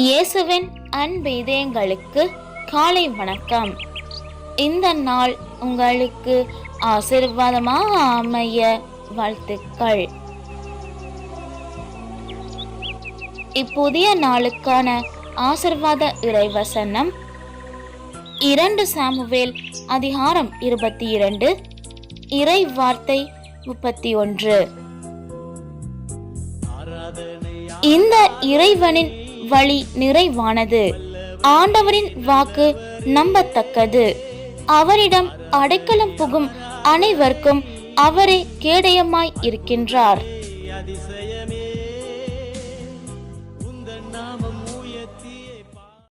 இயேசுவின் அன்பு இதயங்களுக்கு காலை வணக்கம். இந்த நாள் உங்களுக்கு ஆசீர்வாதமாக அமைய வாழ்த்துக்கள். இப்புதிய நாளுக்கான ஆசீர்வாத இறைவசனம் 2 சாமுவேல் அதிகாரம் 22 இறை வார்த்தை 31. இந்த இறைவனின் வழி நிறைவானது, ஆண்டவரின் வாக்கு நம்பத்தக்கது. அவரிடம் அடைக்கலம் புகும் அனைவருக்கும் அவரே கேடயமாய் இருக்கின்றார்.